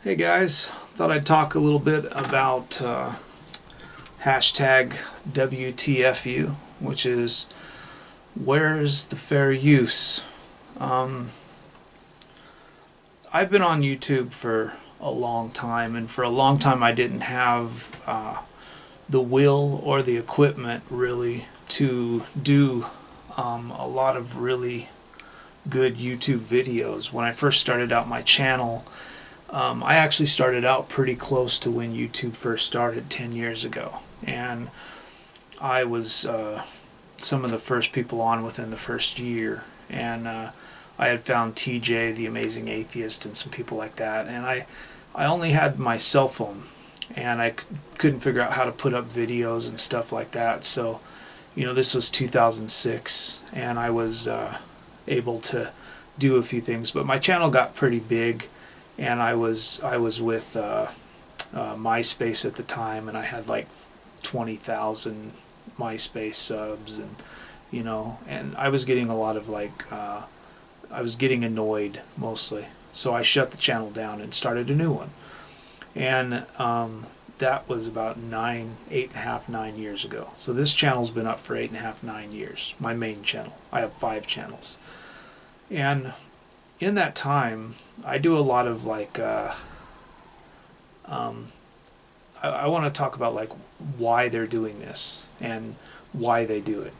Hey guys, thought I'd talk a little bit about hashtag WTFU, which is where's the fair use? I've been on YouTube for a long time, and for a long time I didn't have the will or the equipment really to do a lot of really good YouTube videos. When I first started out my channel, I actually started out pretty close to when YouTube first started 10 years ago, and I was some of the first people on within the first year, and I had found TJ, the Amazing Atheist, and some people like that, and I only had my cell phone, and I couldn't figure out how to put up videos and stuff like that, so this was 2006, and I was able to do a few things, but my channel got pretty big, and I was with MySpace at the time, and I had like 20,000 MySpace subs, and and I was getting a lot of I was getting annoyed mostly, so I shut the channel down and started a new one, and that was about 8.5, 9 years ago. So this channel's been up for 8.5, 9 years. My main channel. I have 5 channels, and in that time, I do a lot of I want to talk about why they're doing this and why they do it.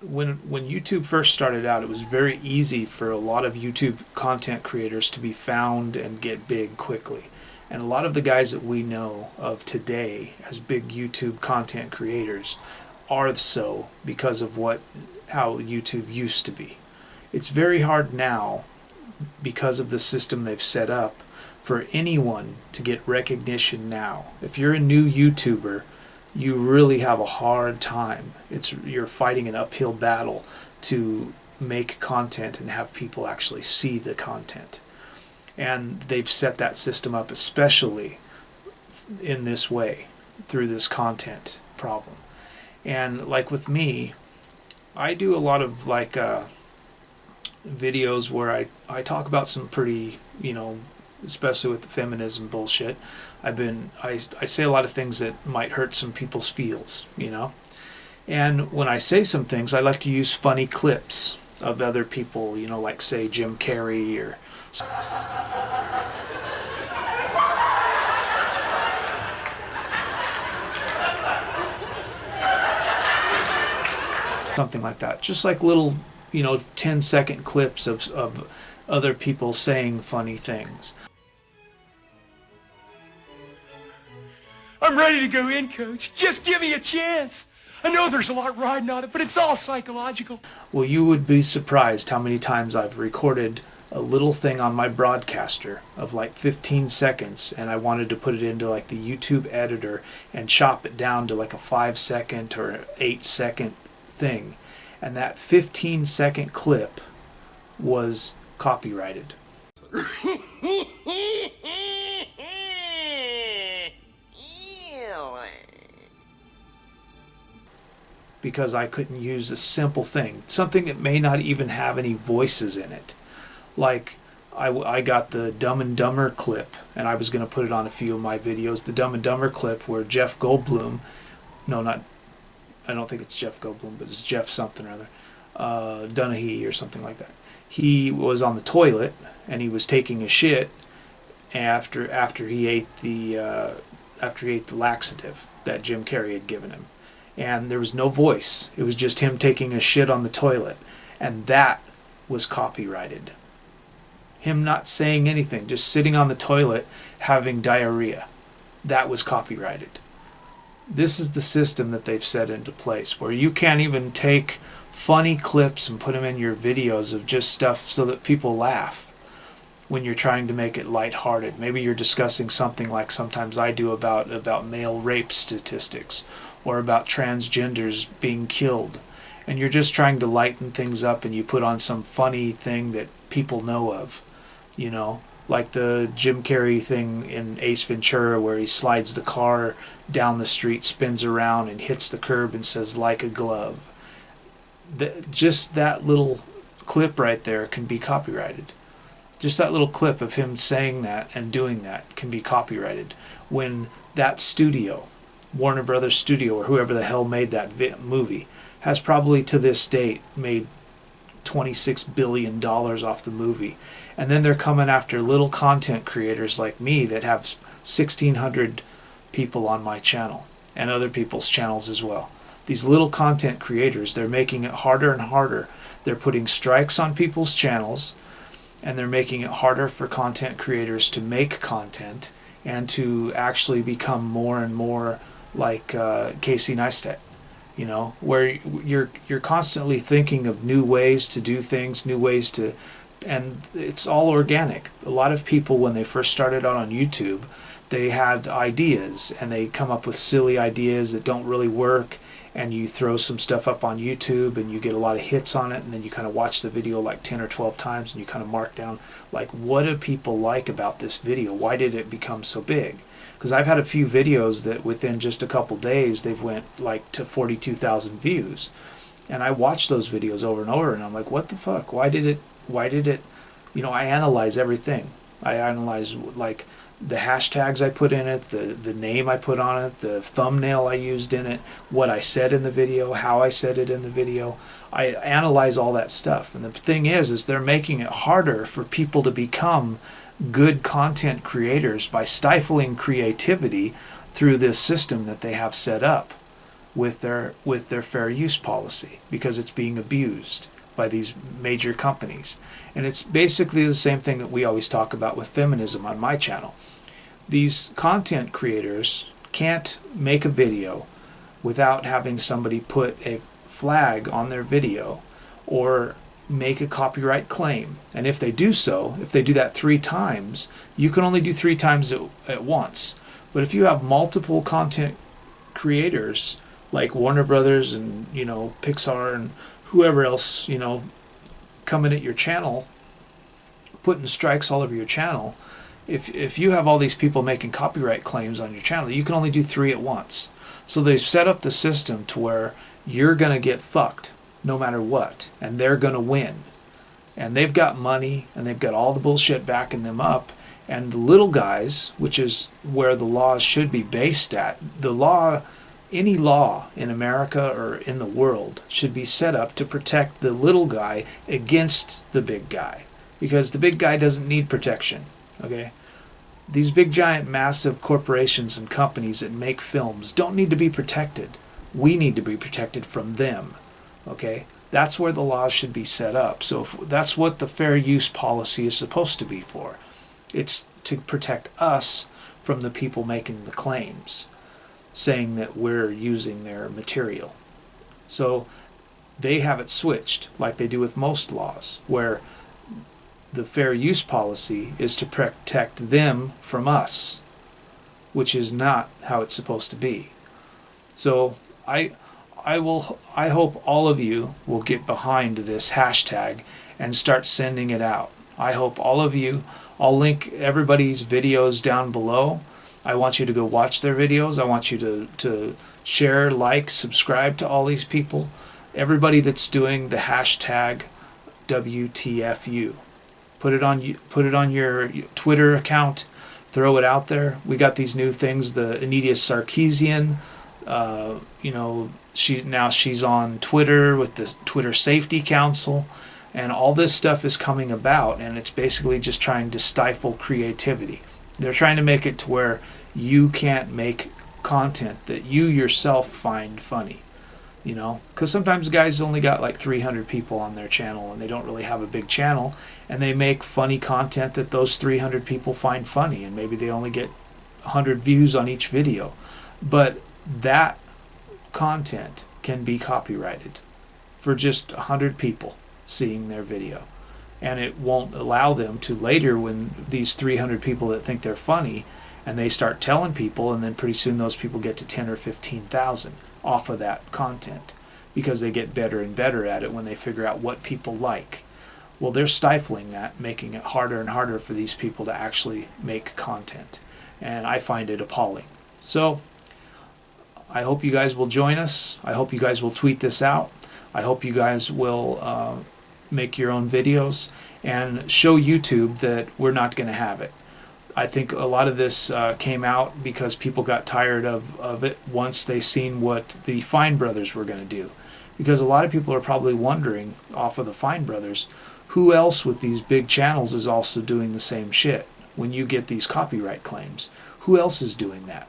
When YouTube first started out, it was very easy for a lot of YouTube content creators to be found and get big quickly. And a lot of the guys that we know of today as big YouTube content creators are so because of how YouTube used to be. It's very hard now, because of the system they've set up, for anyone to get recognition now. If you're a new YouTuber, you really have a hard time. You're fighting an uphill battle to make content and have people actually see the content. And they've set that system up especially in this way, through this content problem. And like with me, I do a lot of videos where I talk about some pretty, especially with the feminism bullshit. I say a lot of things that might hurt some people's feels, And when I say some things, I like to use funny clips of other people, like say Jim Carrey or something like that. Just like little 10-second clips of other people saying funny things. I'm ready to go in, Coach. Just give me a chance. I know there's a lot riding on it, but it's all psychological. Well, you would be surprised how many times I've recorded a little thing on my broadcaster of 15 seconds, and I wanted to put it into the YouTube editor and chop it down to a 5-second or 8-second thing. And that 15-second clip was copyrighted. Because I couldn't use a simple thing, something that may not even have any voices in it. I got the Dumb and Dumber clip, and I was going to put it on a few of my videos. The Dumb and Dumber clip where Jeff Goldblum, I don't think it's Jeff Goldblum, but it's Jeff something or other, Dunahee or something like that. He was on the toilet and he was taking a shit after he ate the laxative that Jim Carrey had given him, and there was no voice. It was just him taking a shit on the toilet, and that was copyrighted. Him not saying anything, just sitting on the toilet having diarrhea. That was copyrighted. This is the system that they've set into place, where you can't even take funny clips and put them in your videos of just stuff so that people laugh when you're trying to make it lighthearted. Maybe you're discussing something like sometimes I do about male rape statistics, or about transgenders being killed, and you're just trying to lighten things up, and you put on some funny thing that people know of, like the Jim Carrey thing in Ace Ventura where he slides the car down the street, spins around, and hits the curb and says, "like a glove." Just that little clip right there can be copyrighted. Just that little clip of him saying that and doing that can be copyrighted. When that studio, Warner Brothers Studio or whoever the hell made that movie, has probably to this date made $26 billion off the movie. And then they're coming after little content creators like me that have 1,600 people on my channel and other people's channels as well. These little content creators, they're making it harder and harder. They're putting strikes on people's channels, and they're making it harder for content creators to make content and to actually become more and more like Casey Neistat, you know, where you're constantly thinking of new ways to do things, new ways to, and it's all organic. A lot of people, when they first started out on YouTube, they had ideas and they come up with silly ideas that don't really work, and you throw some stuff up on YouTube and you get a lot of hits on it, and then you kind of watch the video like 10 or 12 times and you kind of mark down like, what do people like about this video? Why did it become so big? Because I've had a few videos that within just a couple days they've went like to 42,000 views, and I watch those videos over and over and I'm like, what the fuck? Why did it, you know, I analyze everything. I analyze like the hashtags I put in it, the name I put on it, the thumbnail I used in it, what I said in the video, how I said it in the video. I analyze all that stuff. And the thing is they're making it harder for people to become good content creators by stifling creativity through this system that they have set up with their fair use policy, because it's being abused by these major companies. And it's basically the same thing that we always talk about with feminism on my channel. These content creators can't make a video without having somebody put a flag on their video or make a copyright claim. And if they do so, if they do that 3 times, you can only do 3 times at once. But if you have multiple content creators like Warner Brothers and, you know, Pixar and whoever else, you know, coming at your channel, putting strikes all over your channel, if you have all these people making copyright claims on your channel, you can only do 3 at once. So they've set up the system to where you're going to get fucked no matter what, and they're going to win. And they've got money, and they've got all the bullshit backing them up. And the little guys, which is where the laws should be based at, the law, any law in America or in the world should be set up to protect the little guy against the big guy, because the big guy doesn't need protection. Okay? These big giant massive corporations and companies that make films don't need to be protected. We need to be protected from them. Okay? That's where the laws should be set up. So that's what the fair use policy is supposed to be for. It's to protect us from the people making the claims, saying that we're using their material. So they have it switched, like they do with most laws, where the fair use policy is to protect them from us, which is not how it's supposed to be. So I hope all of you will get behind this hashtag and start sending it out. I hope all of you, I'll link everybody's videos down below. I want you to go watch their videos. I want you to share, like, subscribe to all these people. Everybody that's doing the hashtag WTFU. Put it on your Twitter account. Throw it out there. We got these new things. The Anita Sarkeesian, you know, she's on Twitter with the Twitter Safety Council, and all this stuff is coming about, and it's basically just trying to stifle creativity. They're trying to make it to where you can't make content that you yourself find funny, you know, because sometimes guys only got like 300 people on their channel and they don't really have a big channel, and they make funny content that those 300 people find funny, and maybe they only get 100 views on each video, but that content can be copyrighted for just 100 people seeing their video, and it won't allow them to later, when these 300 people that think they're funny and they start telling people, and then pretty soon those people get to 10 or 15,000 off of that content because they get better and better at it when they figure out what people like. Well, they're stifling that, making it harder and harder for these people to actually make content, and I find it appalling. So I hope you guys will join us. I hope you guys will tweet this out. I hope you guys will make your own videos, and show YouTube that we're not going to have it. I think a lot of this came out because people got tired of it once they seen what the Fine Brothers were going to do. Because a lot of people are probably wondering, off of the Fine Brothers, who else with these big channels is also doing the same shit when you get these copyright claims? Who else is doing that?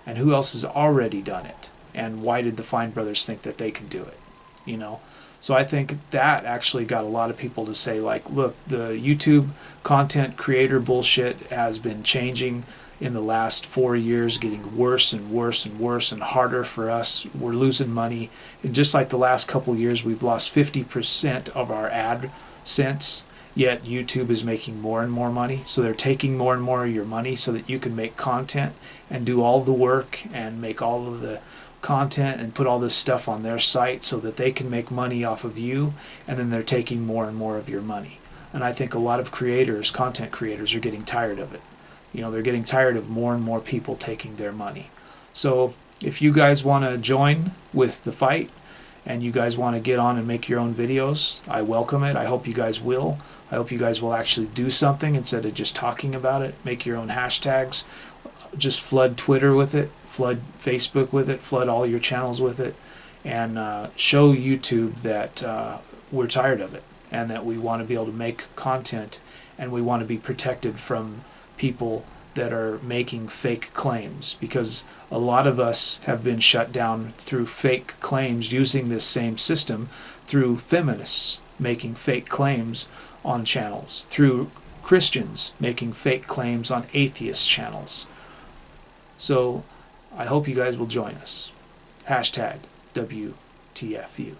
And who else has already done it? And why did the Fine Brothers think that they can do it? You know? So I think that actually got a lot of people to say, like, look, the YouTube content creator bullshit has been changing in the last 4 years, getting worse and worse and worse and harder for us. We're losing money. And just like the last couple of years, we've lost 50% of our AdSense, yet YouTube is making more and more money. So they're taking more and more of your money so that you can make content and do all the work and make all of the content and put all this stuff on their site so that they can make money off of you, and then they're taking more and more of your money. And I think a lot of creators, content creators, are getting tired of it. You know, they're getting tired of more and more people taking their money. So if you guys want to join with the fight and you guys want to get on and make your own videos, I welcome it. I hope you guys will. I hope you guys will actually do something instead of just talking about it. Make your own hashtags. Just flood Twitter with it, flood Facebook with it, flood all your channels with it, and show YouTube that we're tired of it and that we want to be able to make content, and we want to be protected from people that are making fake claims, because a lot of us have been shut down through fake claims using this same system, through feminists making fake claims on channels, through Christians making fake claims on atheist channels. So I hope you guys will join us. Hashtag WTFU.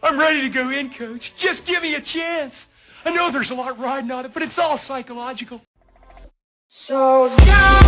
I'm ready to go in, Coach. Just give me a chance. I know there's a lot riding on it, but it's all psychological. So down.